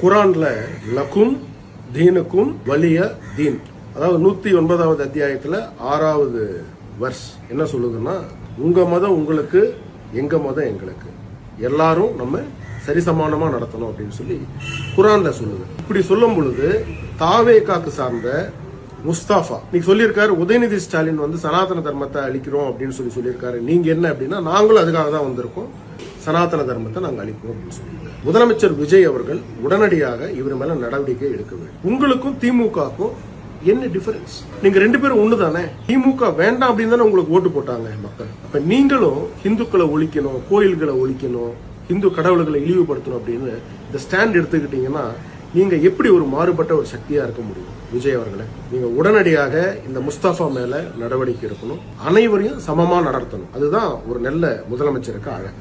குரான்ல லகும் தீனுக்கும் வலிய தீன், அதாவது 109வது அத்தியாயத்துல 6வது வர்ஸ் என்ன சொல்லுதுன்னா, உங்க மதம் உங்களுக்கு, எங்க மதம் எங்களுக்கு, எல்லாரும் நம்ம சரிசமானமா நடத்தணும் அப்படின்னு சொல்லி குரான்ல சொல்லுது. இப்படி சொல்லும் பொழுது தாவேகாக்கு சார்ந்த முஸ்தாபா நீங்க சொல்லியிருக்காரு, உதயநிதி ஸ்டாலின் வந்து சனாதன தர்மத்தை அழிக்கிறோம் அப்படின்னு சொல்லியிருக்காரு. நீங்க என்ன அப்படின்னா, நாங்களும் அதுக்காக தான் வந்திருக்கோம், சனாதன தர்மத்தை நாங்கள் அழிப்போம் அப்படின்னு சொல்லியிருக்காரு. முதலமைச்சர் விஜய் அவர்கள் உடனடியாக இவர் மேல நடவடிக்கை எடுக்க வேண்டும். உங்களுக்கும் திமுகவுக்கும் என்ன டிஃபரன்ஸ்? நீங்க 2 பேரும் ஒண்ணு தானே. திமுக வேண்டாம் அப்படின்னு தானே உங்களுக்கு ஓட்டு போட்டாங்க மக்கள். அப்ப நீங்களும் இந்துக்களை ஒழிக்கணும், கோயில்களை ஒழிக்கணும், இந்து கடவுள்களை இழிவுபடுத்தணும் அப்படின்னு இந்த ஸ்டாண்ட் எடுத்துக்கிட்டீங்கன்னா நீங்க எப்படி ஒரு மாறுபட்ட ஒரு சக்தியா இருக்க முடியும்? விஜய் அவர்களை நீங்க உடனடியாக இந்த முஸ்தபா மேல நடவடிக்கை எடுக்கணும், அனைவரையும் சமமா நடத்தணும். அதுதான் ஒரு நல்ல முதலமைச்சருக்கு அழகு.